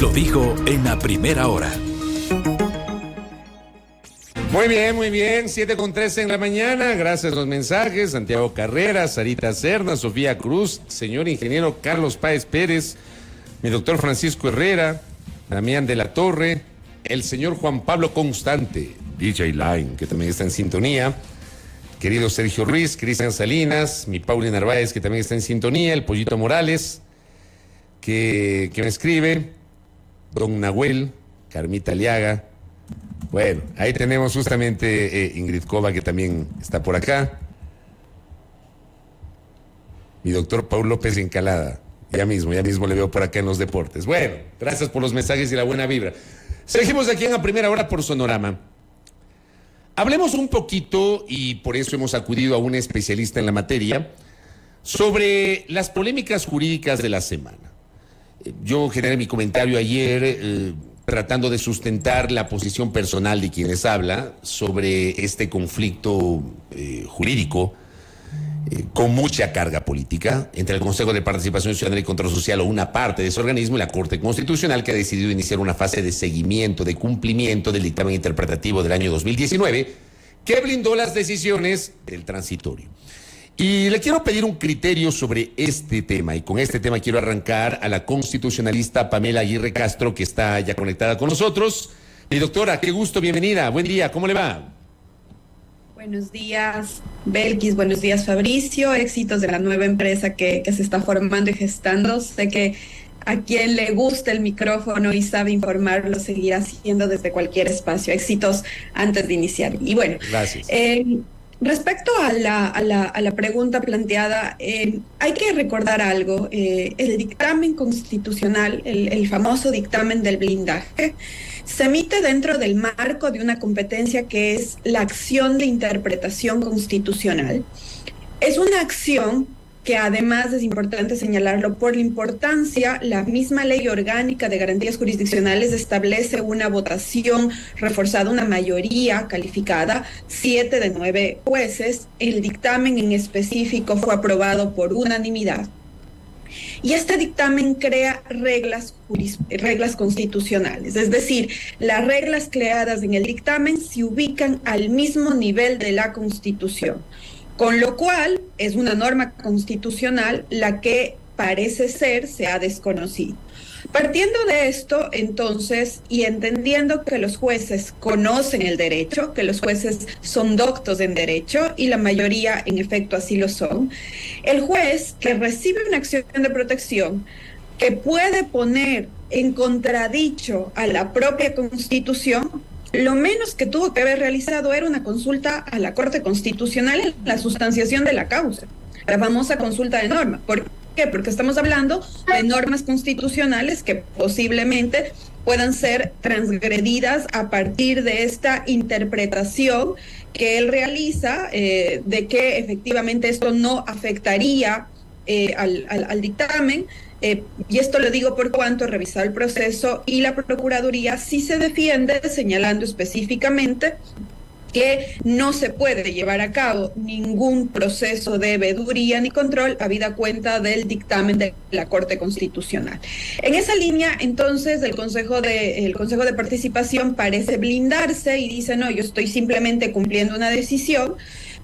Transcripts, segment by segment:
Lo dijo en la primera hora. Muy bien, 7:13 en la mañana, gracias a los mensajes, Santiago Carreras, Sarita Cerna, Sofía Cruz, señor ingeniero Carlos Páez Pérez, mi doctor Francisco Herrera, Damián de la Torre, el señor Juan Pablo Constante, DJ Line, que también está en sintonía, querido Sergio Ruiz, Cristian Salinas, mi Pauli Narváez, que también está en sintonía, el Pollito Morales, que me escribe, don Nahuel, Carmita Aliaga. Bueno, ahí tenemos justamente Ingrid Cova, que también está por acá. Mi doctor Paul López Encalada. Ya mismo le veo por acá en los deportes. Bueno, gracias por los mensajes y la buena vibra. Seguimos aquí en la primera hora por Sonorama. Hablemos un poquito, y por eso hemos acudido a un especialista en la materia, sobre las polémicas jurídicas de la semana. Yo generé mi comentario ayer tratando de sustentar la posición personal de quienes habla sobre este conflicto jurídico con mucha carga política entre el Consejo de Participación Ciudadana y Control Social, o una parte de ese organismo, y la Corte Constitucional, que ha decidido iniciar una fase de seguimiento, de cumplimiento del dictamen interpretativo del año 2019, que blindó las decisiones del transitorio. Y le quiero pedir un criterio sobre este tema, y con este tema quiero arrancar a la constitucionalista Pamela Aguirre Castro, que está ya conectada con nosotros. Mi doctora, qué gusto, bienvenida, buen día, ¿cómo le va? Buenos días, Belkis, buenos días, Fabricio, éxitos de la nueva empresa que se está formando y gestando. Sé que a quien le gusta el micrófono y sabe informar lo seguirá haciendo desde cualquier espacio. Éxitos antes de iniciar. Y bueno, gracias. Respecto a la pregunta planteada, hay que recordar algo. El dictamen constitucional, el famoso dictamen del blindaje, se emite dentro del marco de una competencia que es la acción de interpretación constitucional. Es una acción que, además, es importante señalarlo por la importancia, la misma Ley Orgánica de Garantías Jurisdiccionales establece una votación reforzada, una mayoría calificada, 7 de 9 jueces. El dictamen en específico fue aprobado por unanimidad. Y este dictamen crea reglas constitucionales, es decir, las reglas creadas en el dictamen se ubican al mismo nivel de la Constitución. Con lo cual, es una norma constitucional la que parece ser se ha desconocido. Partiendo de esto, entonces, y entendiendo que los jueces conocen el derecho, que los jueces son doctos en derecho, y la mayoría, en efecto, así lo son, el juez que recibe una acción de protección que puede poner en contradicho a la propia Constitución, lo menos que tuvo que haber realizado era una consulta a la Corte Constitucional en la sustanciación de la causa, la famosa consulta de norma. ¿Por qué? Porque estamos hablando de normas constitucionales que posiblemente puedan ser transgredidas a partir de esta interpretación que él realiza, de que efectivamente esto no afectaría al dictamen. Y esto lo digo por cuanto he revisado el proceso y la Procuraduría sí se defiende señalando específicamente que no se puede llevar a cabo ningún proceso de veeduría ni control habida cuenta del dictamen de la Corte Constitucional. En esa línea, entonces, el Consejo de Participación parece blindarse y dice, no, yo estoy simplemente cumpliendo una decisión.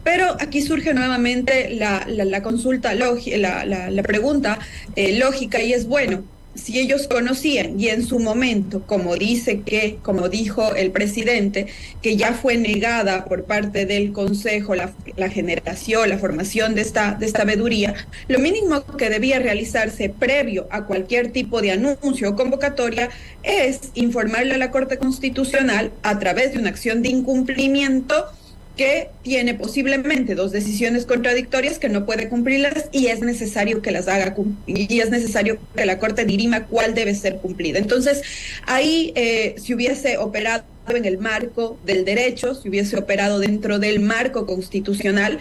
Pero aquí surge nuevamente la consulta, la pregunta lógica, y es, bueno, si ellos conocían y en su momento, como dijo el presidente, que ya fue negada por parte del Consejo la generación, la formación de esta veeduría, lo mínimo que debía realizarse previo a cualquier tipo de anuncio o convocatoria es informarle a la Corte Constitucional a través de una acción de incumplimiento que tiene posiblemente dos decisiones contradictorias que no puede cumplirlas y es necesario que las haga y es necesario que la Corte dirima cuál debe ser cumplida. Entonces, ahí si hubiese operado en el marco del derecho, si hubiese operado dentro del marco constitucional,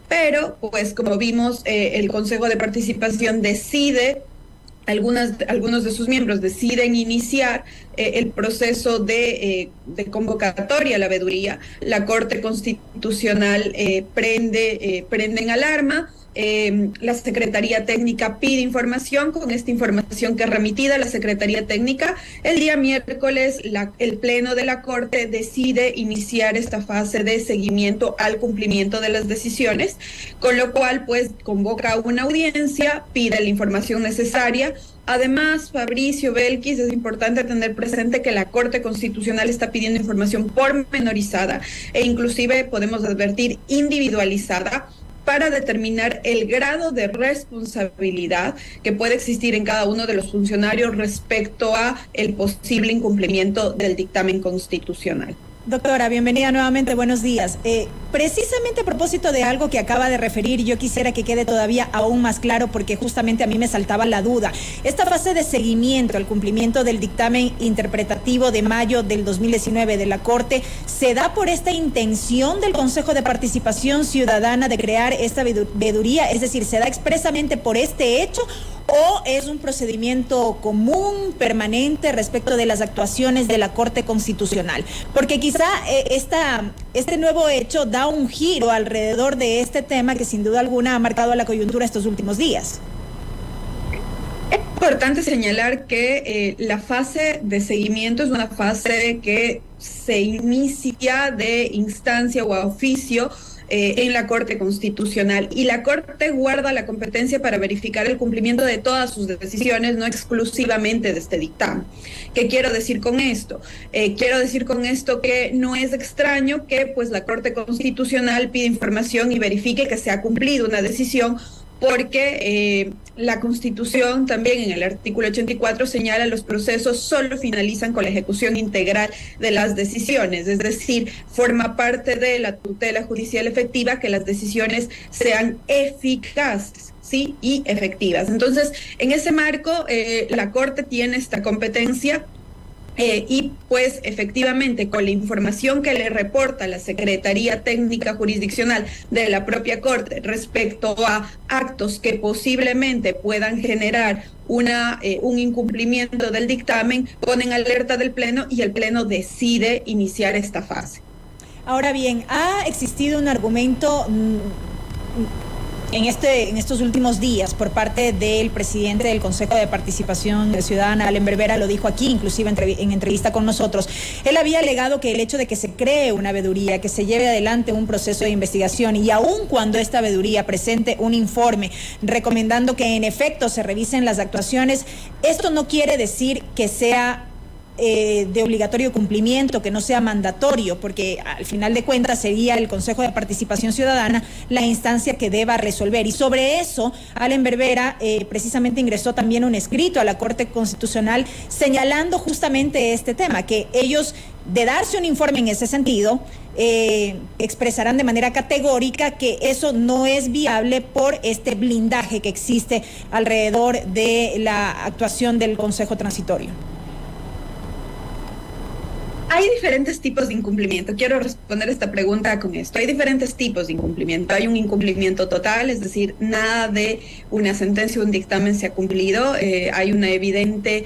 pero pues como vimos, el Consejo de Participación decide, algunos de sus miembros deciden iniciar el proceso de convocatoria a la veeduría. La Corte Constitucional prende en alarma, la Secretaría Técnica pide información. Con esta información que es remitida a la Secretaría Técnica, el día miércoles el Pleno de la Corte decide iniciar esta fase de seguimiento al cumplimiento de las decisiones, con lo cual pues convoca una audiencia, pide la información necesaria. Además, Fabricio Belkis, es importante tener presente que la Corte Constitucional está pidiendo información pormenorizada e inclusive podemos advertir individualizada para determinar el grado de responsabilidad que puede existir en cada uno de los funcionarios respecto a el posible incumplimiento del dictamen constitucional. Doctora, bienvenida nuevamente, buenos días. Precisamente a propósito de algo que acaba de referir, yo quisiera que quede todavía aún más claro porque justamente a mí me saltaba la duda. Esta fase de seguimiento al cumplimiento del dictamen interpretativo de mayo del 2019 de la Corte, ¿se da por esta intención del Consejo de Participación Ciudadana de crear esta veeduría? Es decir, ¿se da expresamente por este hecho o es un procedimiento común, permanente respecto de las actuaciones de la Corte Constitucional? Porque quizá este nuevo hecho da un giro alrededor de este tema que sin duda alguna ha marcado la coyuntura estos últimos días. Es importante señalar que la fase de seguimiento es una fase que se inicia de instancia o a oficio en la Corte Constitucional, y la Corte guarda la competencia para verificar el cumplimiento de todas sus decisiones, no exclusivamente de este dictamen. ¿Qué quiero decir con esto? Quiero decir con esto que no es extraño que pues la Corte Constitucional pida información y verifique que se ha cumplido una decisión, porque la Constitución también en el artículo 84 señala los procesos solo finalizan con la ejecución integral de las decisiones, es decir, forma parte de la tutela judicial efectiva que las decisiones sean eficaces, ¿sí? Y efectivas. Entonces, en ese marco, la Corte tiene esta competencia. Y pues efectivamente con la información que le reporta la Secretaría Técnica Jurisdiccional de la propia Corte respecto a actos que posiblemente puedan generar un incumplimiento del dictamen, ponen alerta del Pleno y el Pleno decide iniciar esta fase. Ahora bien, ha existido un argumento en estos últimos días por parte del presidente del Consejo de Participación Ciudadana, Allen Berbera, lo dijo aquí, inclusive en entrevista con nosotros. Él había alegado que el hecho de que se cree una veeduría, que se lleve adelante un proceso de investigación y aun cuando esta veeduría presente un informe recomendando que en efecto se revisen las actuaciones, esto no quiere decir que sea de obligatorio cumplimiento, que no sea mandatorio, porque al final de cuentas sería el Consejo de Participación Ciudadana la instancia que deba resolver. Y sobre eso, Allen Berbera precisamente ingresó también un escrito a la Corte Constitucional señalando justamente este tema, que ellos, de darse un informe en ese sentido, expresarán de manera categórica que eso no es viable por este blindaje que existe alrededor de la actuación del Consejo Transitorio. Hay diferentes tipos de incumplimiento. Quiero responder esta pregunta con esto. Hay diferentes tipos de incumplimiento. Hay un incumplimiento total, es decir, nada de una sentencia o un dictamen se ha cumplido. Hay una evidente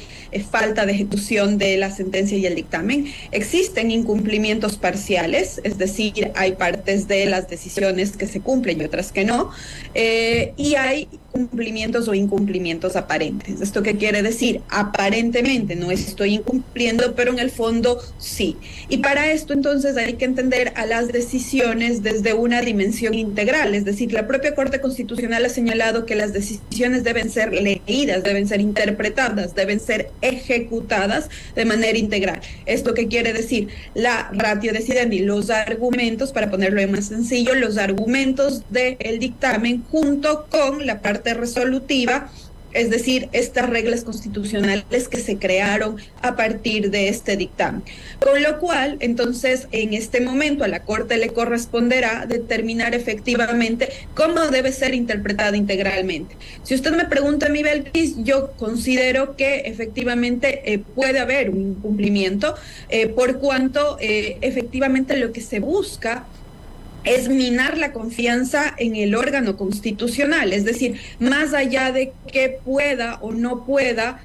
falta de ejecución de la sentencia y el dictamen. Existen incumplimientos parciales, es decir, hay partes de las decisiones que se cumplen y otras que no. Y hay cumplimientos o incumplimientos aparentes. ¿Esto qué quiere decir? Aparentemente no estoy incumpliendo, pero en el fondo sí. Y para esto entonces hay que entender a las decisiones desde una dimensión integral, es decir, la propia Corte Constitucional ha señalado que las decisiones deben ser leídas, deben ser interpretadas, deben ser ejecutadas de manera integral. ¿Esto qué quiere decir? La ratio decidendi, los argumentos, para ponerlo en más sencillo, los argumentos del dictamen junto con la parte resolutiva, es decir, estas reglas constitucionales que se crearon a partir de este dictamen. Con lo cual, entonces, en este momento a la Corte le corresponderá determinar efectivamente cómo debe ser interpretada integralmente. Si usted me pregunta a mí, Belkis, yo considero que efectivamente puede haber un incumplimiento, por cuanto efectivamente lo que se busca es minar la confianza en el órgano constitucional, es decir, más allá de que pueda o no pueda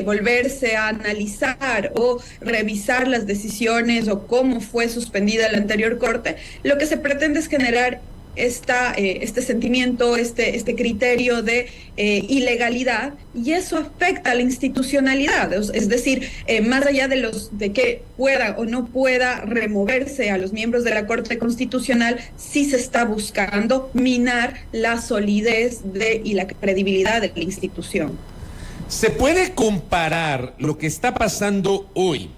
volverse a analizar o revisar las decisiones o cómo fue suspendida la anterior Corte, lo que se pretende es generar este sentimiento, este criterio de ilegalidad, y eso afecta a la institucionalidad. Es decir, más allá de que pueda o no pueda removerse a los miembros de la Corte Constitucional, sí se está buscando minar la solidez y la credibilidad de la institución. ¿Se puede comparar lo que está pasando hoy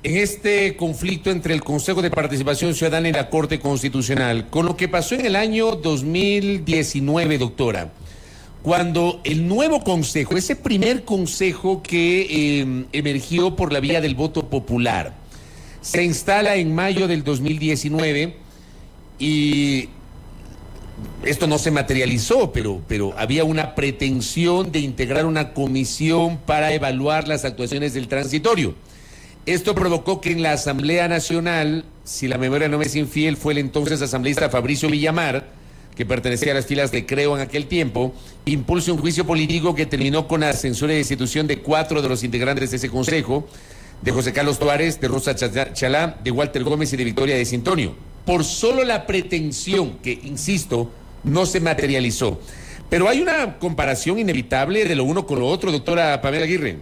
en este conflicto entre el Consejo de Participación Ciudadana y la Corte Constitucional con lo que pasó en el año 2019, doctora? Cuando el nuevo consejo, ese primer consejo que emergió por la vía del voto popular, se instala en mayo del 2019 y esto no se materializó, pero había una pretensión de integrar una comisión para evaluar las actuaciones del transitorio. Esto provocó que en la Asamblea Nacional, si la memoria no me es infiel, fue el entonces asambleísta Fabricio Villamar, que pertenecía a las filas de Creo en aquel tiempo, impulse un juicio político que terminó con la censura y destitución de 4 de los integrantes de ese consejo, de José Carlos Tuárez, de Rosa Chalá, de Walter Gómez y de Victoria de Cintonio, por solo la pretensión que, insisto, no se materializó. Pero hay una comparación inevitable de lo uno con lo otro, doctora Pamela Aguirre.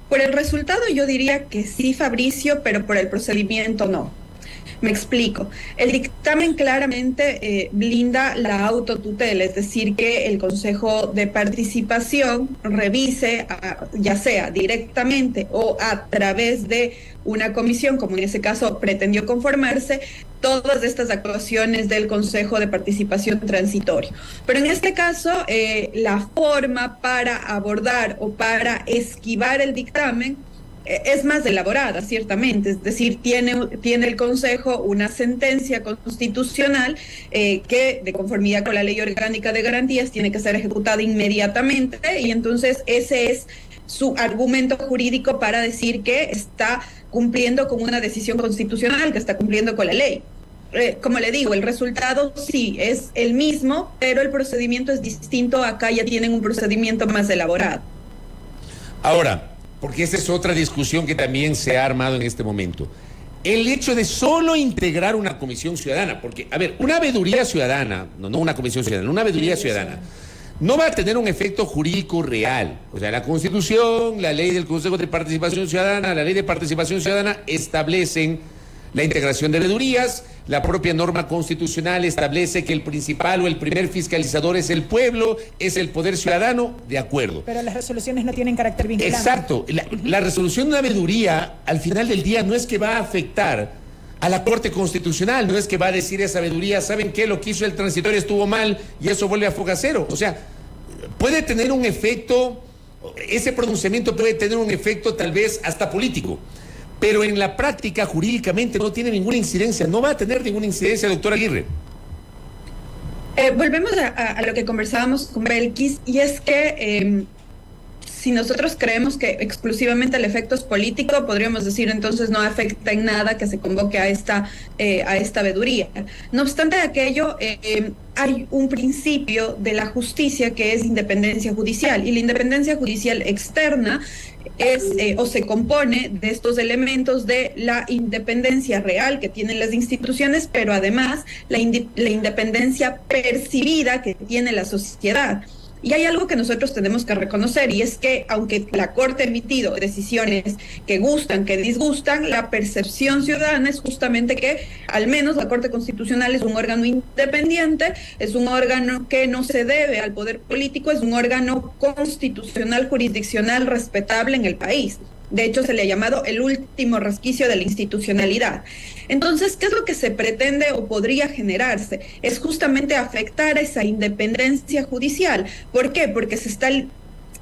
Por el resultado yo diría que sí, Fabricio, pero por el procedimiento no. Me explico. El dictamen claramente blinda la autotutela, es decir, que el Consejo de Participación revise, ya sea directamente o a través de una comisión, como en ese caso pretendió conformarse, todas estas actuaciones del Consejo de Participación Transitorio. Pero en este caso, la forma para abordar o para esquivar el dictamen es más elaborada, ciertamente, es decir, tiene el Consejo una sentencia constitucional que, de conformidad con la Ley Orgánica de Garantías, tiene que ser ejecutada inmediatamente, y entonces ese es su argumento jurídico para decir que está cumpliendo con una decisión constitucional, que está cumpliendo con la ley. Como le digo, el resultado sí es el mismo, pero el procedimiento es distinto. Acá ya tienen un procedimiento más elaborado. Ahora, porque esa es otra discusión que también se ha armado en este momento. El hecho de solo integrar una comisión ciudadana, porque, a ver, una veeduría ciudadana, no una comisión ciudadana, una veeduría ciudadana, no va a tener un efecto jurídico real. O sea, la Constitución, la ley del Consejo de Participación Ciudadana, la ley de participación ciudadana establecen la integración de veedurías. La propia norma constitucional establece que el principal o el primer fiscalizador es el pueblo, es el poder ciudadano, de acuerdo. Pero las resoluciones no tienen carácter vinculante. Exacto. La resolución de una veeduría, al final del día, no es que va a afectar a la Corte Constitucional, no es que va a decir esa veeduría, ¿saben qué? Lo que hizo el transitorio estuvo mal y eso vuelve a fogacero. O sea, puede tener un efecto, ese pronunciamiento puede tener un efecto tal vez hasta político, pero en la práctica jurídicamente no tiene ninguna incidencia, no va a tener ninguna incidencia, doctora Aguirre. Volvemos a lo que conversábamos con Belkis, y es que si nosotros creemos que exclusivamente el efecto es político, podríamos decir entonces no afecta en nada que se convoque a esta veeduría. No obstante aquello, hay un principio de la justicia que es independencia judicial, y la independencia judicial externa es o se compone de estos elementos de la independencia real que tienen las instituciones, pero además la independencia percibida que tiene la sociedad. Y hay algo que nosotros tenemos que reconocer, y es que aunque la Corte ha emitido decisiones que gustan, que disgustan, la percepción ciudadana es justamente que al menos la Corte Constitucional es un órgano independiente, es un órgano que no se debe al poder político, es un órgano constitucional, jurisdiccional, respetable en el país. De hecho, se le ha llamado el último resquicio de la institucionalidad. Entonces, ¿qué es lo que se pretende o podría generarse? Es justamente afectar esa independencia judicial. ¿Por qué? Porque se está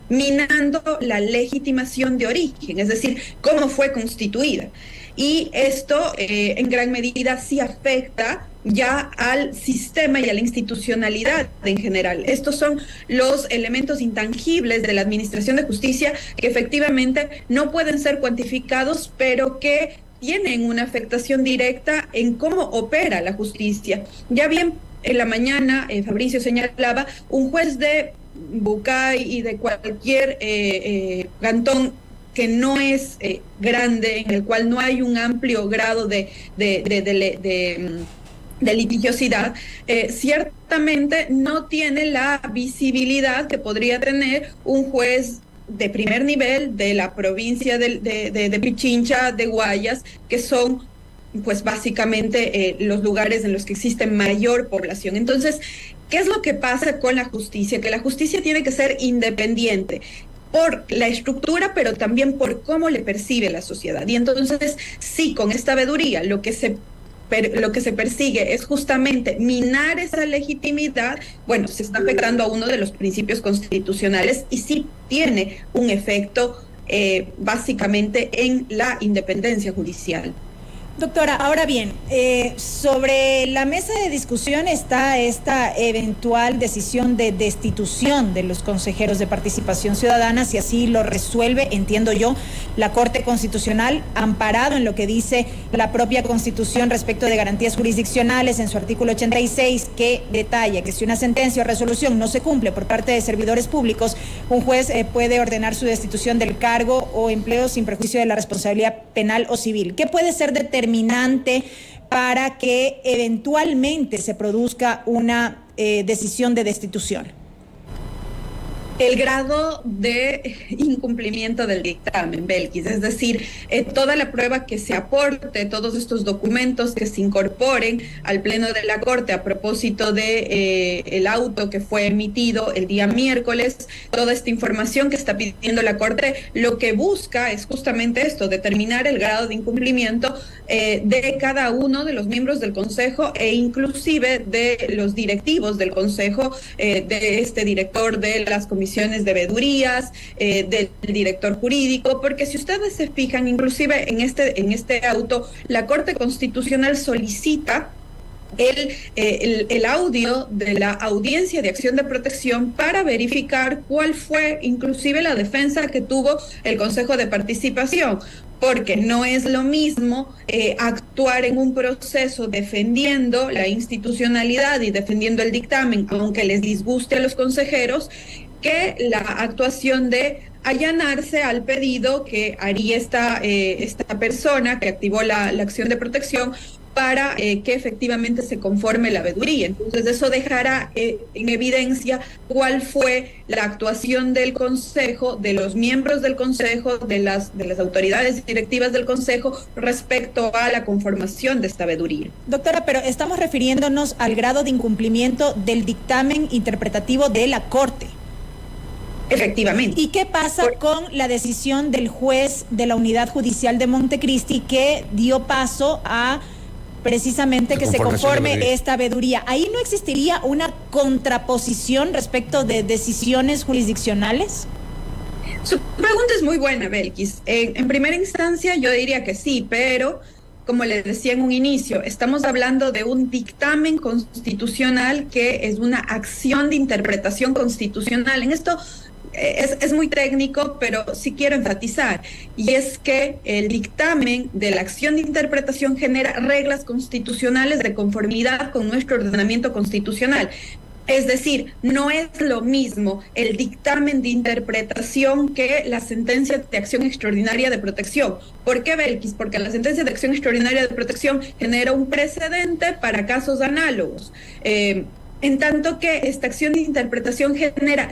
minando la legitimación de origen, es decir, cómo fue constituida. Y esto en gran medida sí afecta ya al sistema y a la institucionalidad en general. Estos son los elementos intangibles de la administración de justicia que efectivamente no pueden ser cuantificados, pero que tienen una afectación directa en cómo opera la justicia. Ya bien, en la mañana Fabricio señalaba, un juez de Bucay y de cualquier cantón que no es grande, en el cual no hay un amplio grado de litigiosidad, ciertamente no tiene la visibilidad que podría tener un juez de primer nivel de la provincia de Pichincha, de Guayas, que son pues básicamente los lugares en los que existe mayor población. Entonces, ¿qué es lo que pasa con la justicia? Que la justicia tiene que ser independiente por la estructura, pero también por cómo le percibe la sociedad. Y entonces, sí, con esta veeduría, lo que se persigue es justamente minar esa legitimidad. Bueno, se está afectando a uno de los principios constitucionales y sí tiene un efecto básicamente en la independencia judicial. Doctora, ahora bien, sobre la mesa de discusión está esta eventual decisión de destitución de los consejeros de participación ciudadana, si así lo resuelve, entiendo yo, la Corte Constitucional, amparado en lo que dice la propia Constitución respecto de garantías jurisdiccionales en su artículo 86, que detalla que si una sentencia o resolución no se cumple por parte de servidores públicos, un juez puede ordenar su destitución del cargo o empleo sin perjuicio de la responsabilidad penal o civil. ¿Qué puede ser determinante para que eventualmente se produzca una decisión de destitución? El grado de incumplimiento del dictamen, Belkis, es decir, toda la prueba que se aporte, todos estos documentos que se incorporen al Pleno de la Corte a propósito de el auto que fue emitido el día miércoles, toda esta información que está pidiendo la Corte, lo que busca es justamente esto, determinar el grado de incumplimiento de cada uno de los miembros del Consejo e inclusive de los directivos del Consejo, de este director de las comisiones de veedurías, del director jurídico, porque si ustedes se fijan, inclusive en este auto, la Corte Constitucional solicita el audio de la audiencia de acción de protección para verificar cuál fue inclusive la defensa que tuvo el Consejo de Participación, porque no es lo mismo actuar en un proceso defendiendo la institucionalidad y defendiendo el dictamen, aunque les disguste a los consejeros, que la actuación de allanarse al pedido que haría esta persona que activó la acción de protección para que efectivamente se conforme la veeduría. Entonces eso dejará en evidencia cuál fue la actuación del Consejo, de los miembros del Consejo, de las autoridades directivas del Consejo respecto a la conformación de esta veeduría. Doctora, pero estamos refiriéndonos al grado de incumplimiento del dictamen interpretativo de la Corte. Efectivamente. ¿Y qué pasa con la decisión del juez de la Unidad Judicial de Montecristi que dio paso a precisamente que se conforme esta veeduría? ¿Ahí no existiría una contraposición respecto de decisiones jurisdiccionales? Su pregunta es muy buena, Belkis. En primera instancia yo diría que sí, pero como les decía en un inicio, estamos hablando de un dictamen constitucional que es una acción de interpretación constitucional. En esto es muy técnico, pero sí quiero enfatizar, y es que el dictamen de la acción de interpretación genera reglas constitucionales de conformidad con nuestro ordenamiento constitucional. Es decir, no es lo mismo el dictamen de interpretación que la sentencia de acción extraordinaria de protección. ¿Por qué, Belkis? Porque la sentencia de acción extraordinaria de protección genera un precedente para casos análogos. En tanto que esta acción de interpretación genera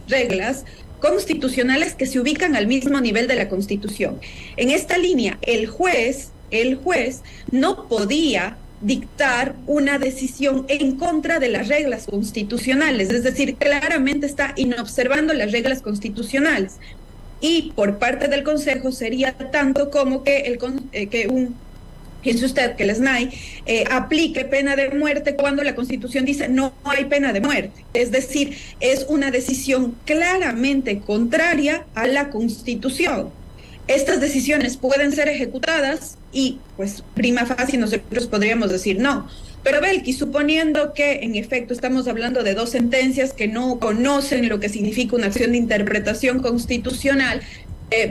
reglas constitucionales que se ubican al mismo nivel de la Constitución. En esta línea, el juez no podía dictar una decisión en contra de las reglas constitucionales, es decir, claramente está inobservando las reglas constitucionales. Y por parte del Consejo sería tanto como que piense usted que el SNAI aplique pena de muerte cuando la Constitución dice no hay pena de muerte. Es decir, es una decisión claramente contraria a la Constitución. Estas decisiones pueden ser ejecutadas y, pues, prima facie nosotros podríamos decir no. Pero, Belkis, suponiendo que, en efecto, estamos hablando de dos sentencias que no conocen lo que significa una acción de interpretación constitucional,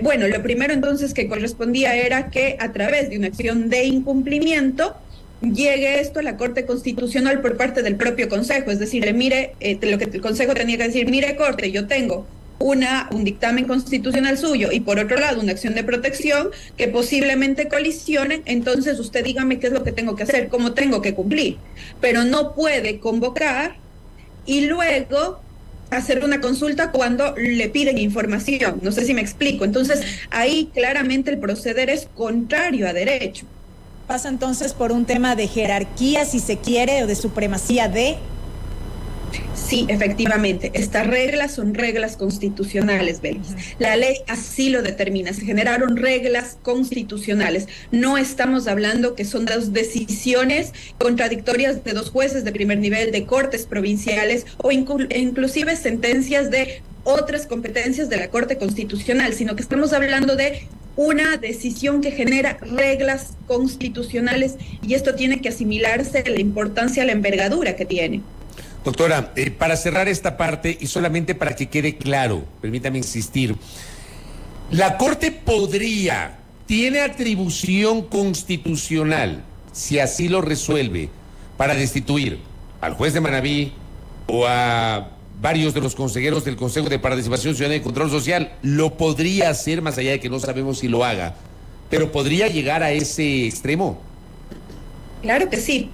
bueno, lo primero entonces que correspondía era que a través de una acción de incumplimiento llegue esto a la Corte Constitucional por parte del propio Consejo, es decir, mire, lo que el Consejo tenía que decir, mire, Corte, yo tengo un dictamen constitucional suyo y por otro lado una acción de protección que posiblemente colisionen, entonces usted dígame qué es lo que tengo que hacer, cómo tengo que cumplir, pero no puede convocar y luego hacer una consulta cuando le piden información. No sé si me explico. Entonces, ahí claramente el proceder es contrario a derecho. Pasa entonces por un tema de jerarquía, si se quiere, o de supremacía de... Sí, efectivamente. Estas reglas son reglas constitucionales, Belis. La ley así lo determina. Se generaron reglas constitucionales. No estamos hablando que son dos decisiones contradictorias de dos jueces de primer nivel, de cortes provinciales o inclusive sentencias de otras competencias de la Corte Constitucional, sino que estamos hablando de una decisión que genera reglas constitucionales y esto tiene que asimilarse la importancia, la envergadura que tiene. Doctora, para cerrar esta parte y solamente para que quede claro, permítame insistir, la Corte tiene atribución constitucional, si así lo resuelve, para destituir al juez de Manabí o a varios de los consejeros del Consejo de Participación Ciudadana y Control Social. Lo podría hacer, más allá de que no sabemos si lo haga, pero podría llegar a ese extremo. Claro que sí.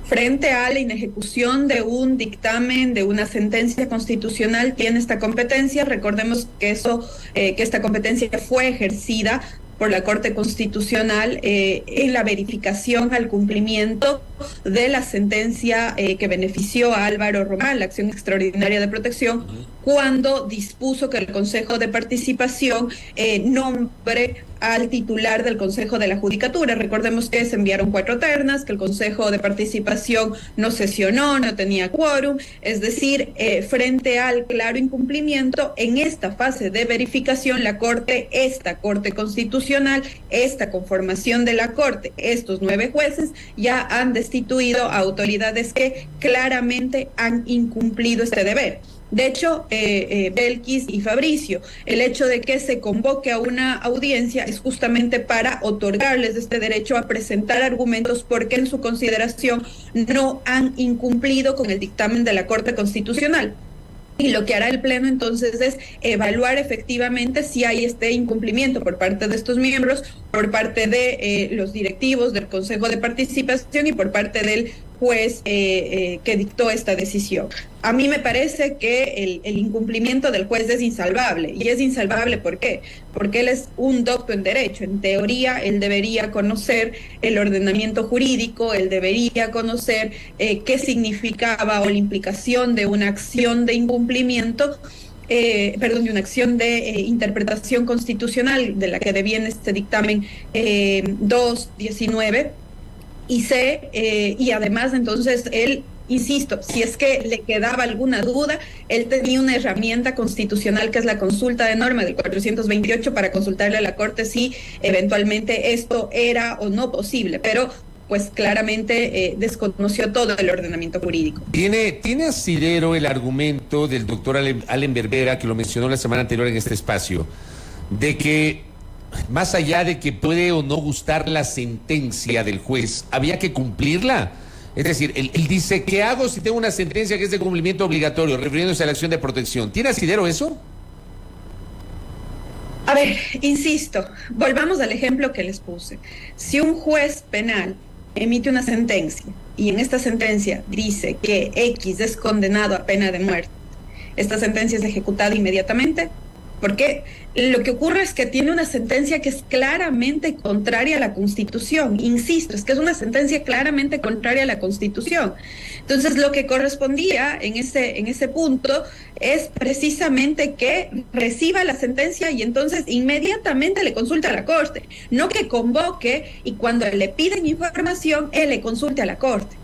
Frente a la inejecución de un dictamen, de una sentencia constitucional, tiene esta competencia. Recordemos que que esta competencia fue ejercida por la Corte Constitucional en la verificación al cumplimiento de la sentencia que benefició a Álvaro Román, la acción extraordinaria de protección, cuando dispuso que el Consejo de Participación nombre al titular del Consejo de la Judicatura. Recordemos que se enviaron 4 ternas, que el Consejo de Participación no sesionó, no tenía quórum, es decir, frente al claro incumplimiento, en esta fase de verificación, esta Corte Constitucional, esta conformación de la Corte, estos 9 jueces ya han destituido a autoridades que claramente han incumplido este deber. De hecho, Belkis y Fabricio, el hecho de que se convoque a una audiencia es justamente para otorgarles este derecho a presentar argumentos porque en su consideración no han incumplido con el dictamen de la Corte Constitucional. Y lo que hará el Pleno entonces es evaluar efectivamente si hay este incumplimiento por parte de estos miembros, por parte de los directivos del Consejo de Participación y por parte del juez que dictó esta decisión. A mí me parece que el incumplimiento del juez es insalvable. ¿Y es insalvable por qué? Porque él es un docto en derecho. En teoría, él debería conocer el ordenamiento jurídico, él debería conocer qué significaba o la implicación de una acción de incumplimiento, de una acción de interpretación constitucional de la que deviene este dictamen 219. Y además entonces él, insisto, si es que le quedaba alguna duda, él tenía una herramienta constitucional que es la consulta de norma del 428 para consultarle a la Corte si eventualmente esto era o no posible, pero pues claramente desconoció todo el ordenamiento jurídico. ¿Tiene asidero el argumento del doctor Allen Berbera, que lo mencionó la semana anterior en este espacio, de que más allá de que puede o no gustar la sentencia del juez, había que cumplirla? Es decir, él dice, ¿qué hago si tengo una sentencia que es de cumplimiento obligatorio, refiriéndose a la acción de protección? ¿Tiene asidero eso? A ver, insisto, volvamos al ejemplo que les puse. Si un juez penal emite una sentencia y en esta sentencia dice que X es condenado a pena de muerte, esta sentencia es ejecutada inmediatamente, porque lo que ocurre es que tiene una sentencia que es claramente contraria a la Constitución. Insisto, es que es una sentencia claramente contraria a la Constitución. Entonces, lo que correspondía en ese punto es precisamente que reciba la sentencia y entonces inmediatamente le consulte a la Corte. No que convoque y cuando le piden información, él le consulte a la Corte.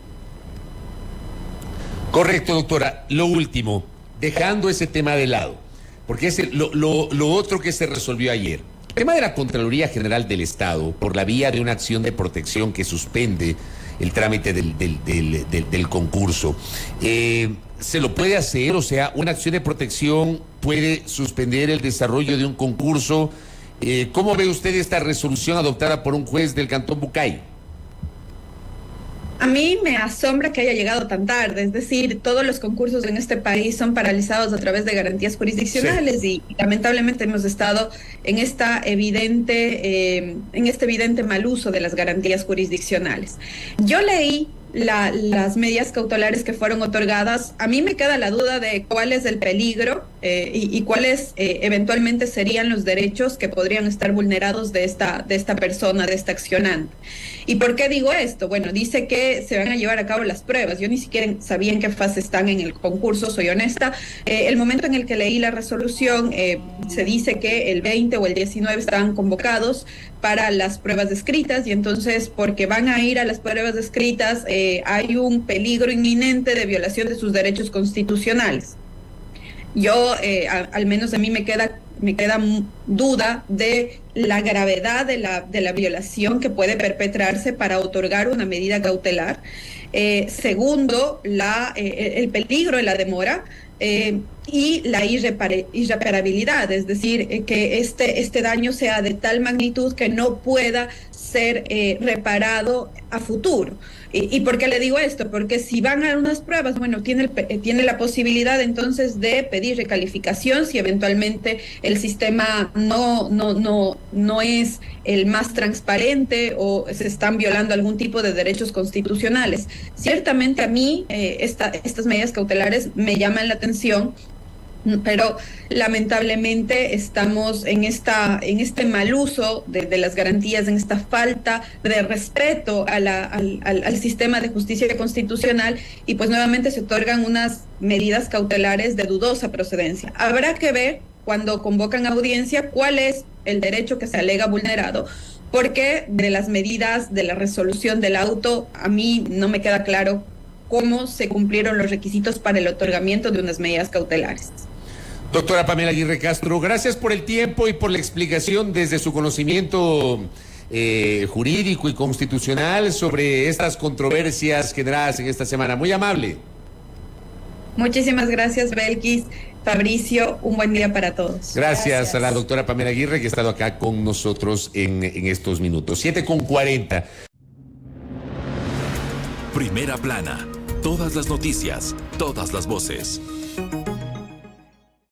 Correcto, doctora. Lo último, dejando ese tema de lado, porque es lo otro que se resolvió ayer. El tema de la Contraloría General del Estado, por la vía de una acción de protección que suspende el trámite del concurso, ¿se lo puede hacer? O sea, una acción de protección puede suspender el desarrollo de un concurso. ¿Cómo ve usted esta resolución adoptada por un juez del Cantón Bucay? A mí me asombra que haya llegado tan tarde, es decir, todos los concursos en este país son paralizados a través de garantías jurisdiccionales y lamentablemente hemos estado en este evidente mal uso de las garantías jurisdiccionales. Yo leí las medidas cautelares que fueron otorgadas. A mí me queda la duda de cuál es el peligro y cuáles eventualmente serían los derechos que podrían estar vulnerados de esta persona, de esta accionante. ¿Y por qué digo esto? Bueno, dice que se van a llevar a cabo las pruebas. Yo ni siquiera sabía en qué fase están en el concurso, soy honesta. El momento en el que leí la resolución, se dice que el 20 o el 19 estaban convocados para las pruebas escritas y entonces porque van a ir a las pruebas escritas hay un peligro inminente de violación de sus derechos constitucionales. Yo, al menos a mí me queda duda de la gravedad de la violación que puede perpetrarse para otorgar una medida cautelar. Segundo, el peligro de la demora y la irreparabilidad, es decir, que este daño sea de tal magnitud que no pueda ser reparado a futuro. ¿Y por qué le digo esto? Porque si van a unas pruebas, bueno, tiene la posibilidad entonces de pedir recalificación si eventualmente el sistema no es el más transparente o se están violando algún tipo de derechos constitucionales. Ciertamente a mí estas medidas cautelares me llaman la atención, pero lamentablemente estamos en este mal uso de las garantías, en esta falta de respeto al sistema de justicia constitucional y pues nuevamente se otorgan unas medidas cautelares de dudosa procedencia. Habrá que ver cuando convocan audiencia cuál es el derecho que se alega vulnerado, porque de las medidas de la resolución del auto a mí no me queda claro cómo se cumplieron los requisitos para el otorgamiento de unas medidas cautelares. Doctora Pamela Aguirre Castro, gracias por el tiempo y por la explicación desde su conocimiento jurídico y constitucional sobre estas controversias generadas en esta semana. Muy amable. Muchísimas gracias, Belkis. Fabricio, un buen día para todos. Gracias a la doctora Pamela Aguirre que ha estado acá con nosotros en estos minutos. 7:40. Primera plana. Todas las noticias, todas las voces.